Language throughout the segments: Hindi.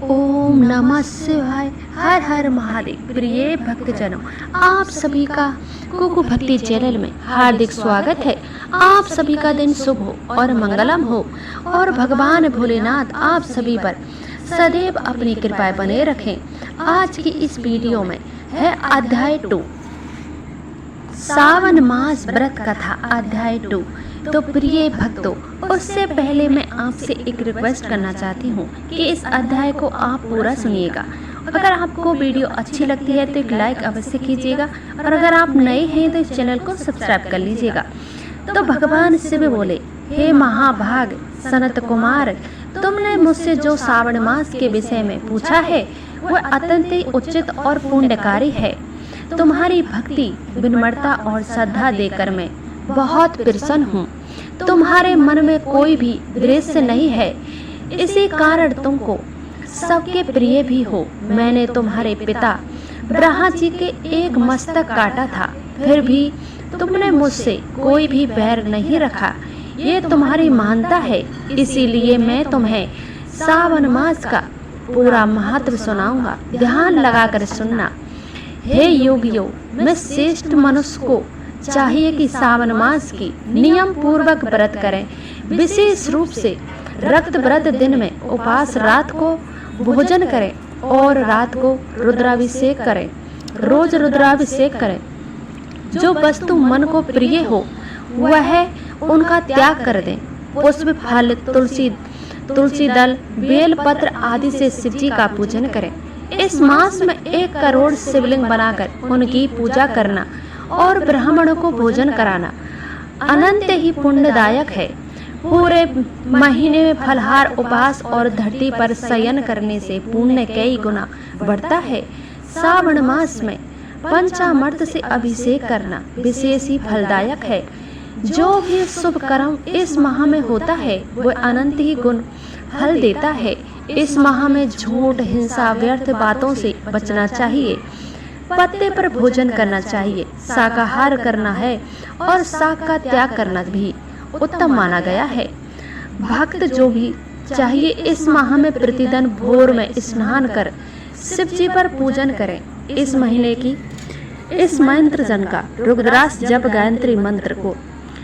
ओम नमः शिवाय। हर हर महादेव। प्रिय भक्तजनों, आप सभी का कुकु भक्ति चैनल में हार्दिक स्वागत है। आप सभी का दिन शुभ हो और मंगलम हो और भगवान भोलेनाथ आप सभी पर सदैव अपनी कृपा बने रखें। आज की इस वीडियो में है अध्याय 2, सावन मास व्रत कथा अध्याय 2। तो प्रिय भक्तों, उससे पहले मैं आपसे एक रिक्वेस्ट करना चाहती हूँ कि इस अध्याय को आप पूरा सुनिएगा। अगर आपको वीडियो अच्छी लगती है तो एक लाइक अवश्य कीजिएगा और अगर आप नए हैं तो इस चैनल को सब्सक्राइब कर लीजिएगा। तो भगवान शिव बोले, हे महाभाग सनत कुमार, तुमने मुझसे जो सावन मास के विषय में पूछा है वह अत्यंत ही उचित और पुण्यकारी है। तुम्हारी भक्ति, विनम्रता और श्रद्धा देकर मैं बहुत प्रसन्न हूँ। तुम्हारे मन में कोई भी दृश्य नहीं है, इसी कारण तुमको सबके प्रिय भी हो। मैंने तुम्हारे पिता ब्रह्मा जी के एक मस्तक काटा था, फिर भी तुमने मुझसे कोई भी बैर नहीं रखा। ये तुम्हारी मानता है, इसीलिए मैं तुम्हें सावन मास का पूरा महत्व सुनाऊंगा। ध्यान लगाकर सुनना। हे योगियों, मैं श्रेष्ठ मनुष्य को चाहिए कि सावन मास की नियम पूर्वक व्रत करें। विशेष रूप से रक्त व्रत दिन में उपवास, रात को भोजन करें और रात को रुद्राभिषेक करें। रोज रुद्राभिषेक करें। जो वस्तु मन को प्रिय हो वह उनका त्याग कर दें। पुष्प, फल, तुलसी दल, बेल पत्र आदि से शिव जी का पूजन करें। इस मास में 1 करोड़ शिवलिंग बनाकर उनकी पूजा करना और ब्राह्मणों को भोजन कराना अनंत ही पुण्यदायक है। पूरे महीने में फलहार, उपवास और धरती पर शयन करने से पुण्य कई गुना बढ़ता है। सावन मास में पंचामृत से अभिषेक करना विशेष ही फलदायक है। जो भी शुभ कर्म इस माह में होता है वह अनंत ही गुण फल देता है। इस माह में झूठ, हिंसा, व्यर्थ बातों से बचना चाहिए। पत्ते पर भोजन करना चाहिए। शाकाहार करना है और शाक का त्याग करना भी उत्तम माना गया है। भक्त जो भी चाहिए इस माह में प्रतिदिन भोर में स्नान कर शिव जी पर पूजन करें। इस महीने की इस मंत्र जन का रुद्राक्ष जप गायत्री मंत्र को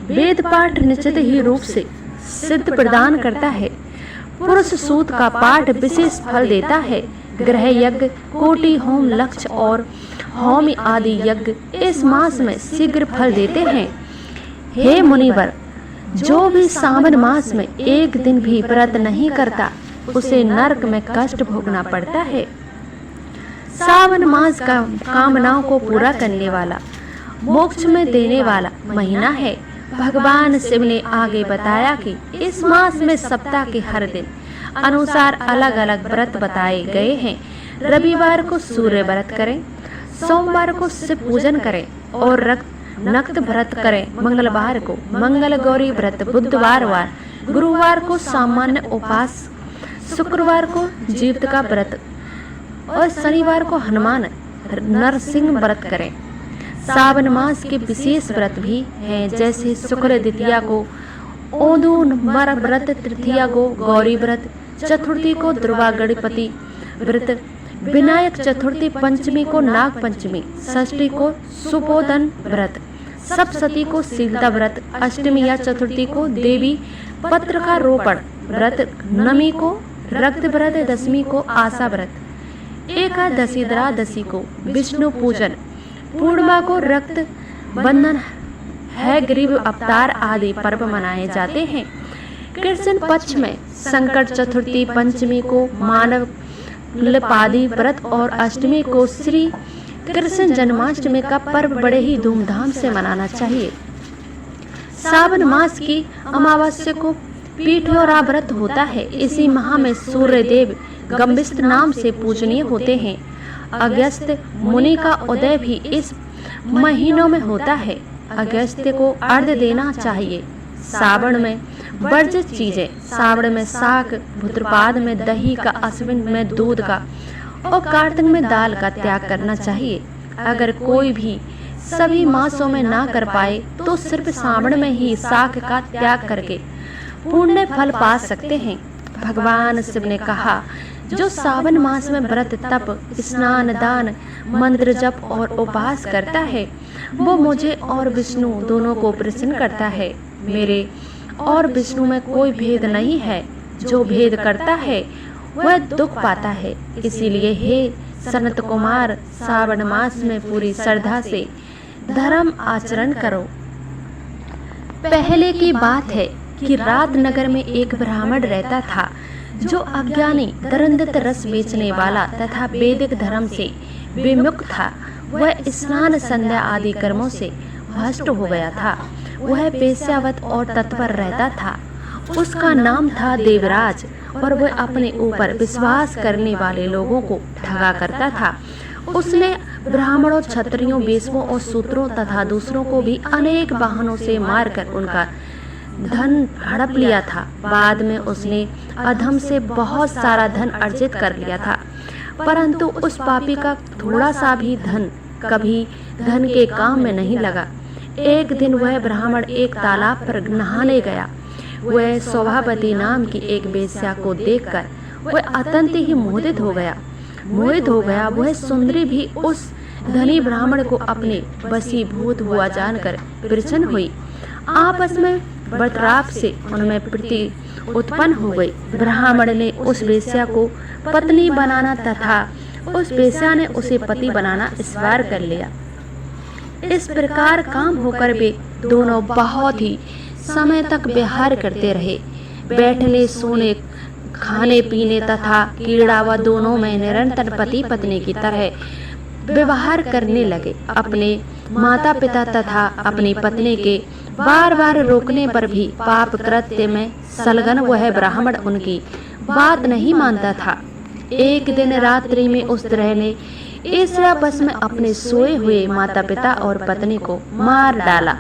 वेद पाठ निश्चित ही रूप से सिद्ध प्रदान करता है। पुरुष सूत का पाठ विशेष फल देता है। ग्रह यज्ञ, कोटि होम, लक्ष्य और होम आदि यज्ञ इस मास में शीघ्र फल देते हैं। हे मुनिवर, जो भी सावन मास में एक दिन भी व्रत नहीं करता उसे नरक में कष्ट भोगना पड़ता है। सावन मास का कामनाओं को पूरा करने वाला, मोक्ष में देने वाला महीना है। भगवान शिव ने आगे बताया कि इस मास में सप्ताह के हर दिन अनुसार अलग अलग व्रत बताए गए हैं। रविवार को सूर्य व्रत करें, सोमवार को शिव पूजन करें और नक्त व्रत करें। मंगलवार को मंगल गौरी व्रत, बुधवार गुरुवार को सामान्य उपवास, शुक्रवार को जीवित का व्रत और शनिवार को हनुमान नरसिंह व्रत करें। सावन मास के विशेष व्रत भी हैं, जैसे शुक्ल द्वितीया को ओदुमर व्रत, तृतीया को गौरी व्रत, चतुर्थी को दुर्गा गणपति व्रत, विनायक चतुर्थी, पंचमी को नाग पंचमी, षष्ठी को सुपोदन व्रत, सप्तमी को शीलता व्रत, अष्टमी या चतुर्थी को देवी पत्र का रोपण व्रत, नवमी को रक्त व्रत, दशमी को आशा व्रत, एकादशी द्वादशी को विष्णु पूजन, पूर्णिमा को रक्त बंधन है, गरीब अवतार आदि पर्व मनाए जाते हैं। कृष्ण पक्ष में संकट चतुर्थी, पंचमी को मानव पादी व्रत और अष्टमी को श्री कृष्ण जन्माष्टमी का पर्व बड़े ही धूमधाम से मनाना चाहिए। सावन मास की अमावस्या को पीठोरा व्रत होता है। इसी माह में सूर्य देव गंबिस्त नाम से पूजनीय होते हैं। अगस्त्य मुनि का उदय भी इस महीनों में होता है। अगस्त्य को अर्घ्य देना चाहिए। सावन में वर्जित चीजें, सावन में शाक, भाद्रपद में दही का, अश्विन में दूध का और कार्तिक में दाल का त्याग करना चाहिए। अगर कोई भी सभी मासों में ना कर पाए तो सिर्फ सावन में ही शाक का त्याग करके पुण्य फल पा सकते हैं। भगवान शिव ने कहा, जो सावन मास में व्रत तप स्नान दान मंत्र जप और उपवास करता है वो मुझे और विष्णु दोनों को प्रसन्न करता है। मेरे और विष्णु में कोई भेद नहीं है। जो भेद करता है वह दुख पाता है। इसीलिए हे सनत कुमार, सावन मास में पूरी श्रद्धा से धर्म आचरण करो। पहले की बात है कि रात नगर में एक ब्राह्मण रहता था जो अज्ञानी दरंदत रस बेचने वाला तथा वैदिक धर्म से विमुख था। वह स्नान संध्या आदि कर्मों से भ्रष्ट हो गया था। वह वेश्यावत और तत्पर रहता था। उसका नाम था देवराज और वह अपने ऊपर विश्वास करने वाले लोगों को ठगा करता था। उसने ब्राह्मणों, क्षत्रियों, वैश्यों और शूद्रों तथा दूसरों को भी अनेक वाहनों से मारकर उनका धन हड़प लिया था। बाद में उसने अधम से बहुत सारा धन अर्जित कर लिया था, परंतु उस पापी का थोड़ा सा भी धन कभी धन के काम में नहीं लगा। एक दिन वह ब्राह्मण एक तालाब पर नहाने गया। वह शोभावती नाम की एक वेश्या को देखकर वह अत्यंत ही मोहित हो गया। वह सुंदरी भी उस धनी ब्राह्मण को अपने वशीभूत हुआ जानकर प्रसन्न हुई। आपस में वार्तालाप से उनमें प्रीति उत्पन्न हो गई। ब्राह्मण ने उस वेश्या को पत्नी बनाना तथा उस वेश्या ने उसे पति बनाना स्वीकार कर लिया। इस प्रकार काम होकर वे दोनों बहुत ही समय तक विहार करते रहे। बैठने, सोने, खाने पीने तथा क्रीड़ा व दोनों में निरंतर पति पत्नी की तरह व्यवहार करने लगे। अपने माता पिता तथा अपनी पत्नी के बार बार रोकने पर भी पाप कृत्य में संलग्न वह ब्राह्मण उनकी बात नहीं मानता था। एक दिन रात्रि में उस तरह ने ईर्ष्यावश में अपने सोए हुए माता पिता और पत्नी को मार डाला।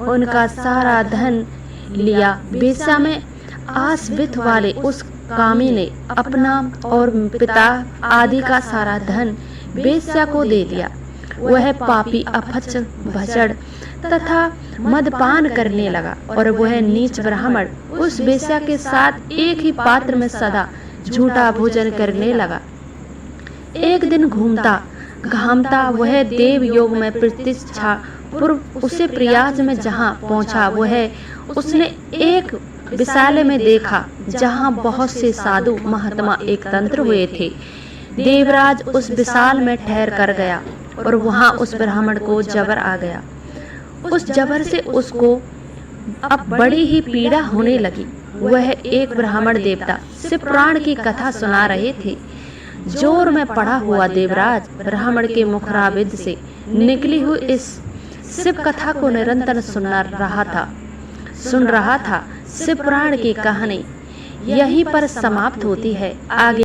उनका सारा धन लिया। वेश्या में आश्रित वाले उस कामी ने अपना और पिता आदि का सारा धन वेश्या को दे दिया। वह पापी अपच भचड़ तथा मदपान करने लगा और वह नीच ब्राह्मण उस वेश्या के साथ एक ही पात्र में सदा झूठा भोजन करने लगा। एक दिन घामता वह देव योग में प्रतीक्षा पूर्व उसे प्रयाग में जहाँ पहुँचा उसने एक विशाल में देखा जहाँ बहुत से साधु महात्मा एकत्र हुए थे। देवराज उस विशाल में ठहर कर गया और वहाँ उस ब्राह्मण को जबर आ गया। उस जबर से उसको अब बड़ी ही पीड़ा होने लगी। वह एक ब्राह्मण देवता शिव पुराण की कथा सुना रहे थे। जोर में पड़ा हुआ देवराज ब्राह्मण के मुखराबिद से निकली हुई इस शिव कथा को निरंतर सुन रहा था। शिव पुराण की कहानी यहीं पर समाप्त होती है। आगे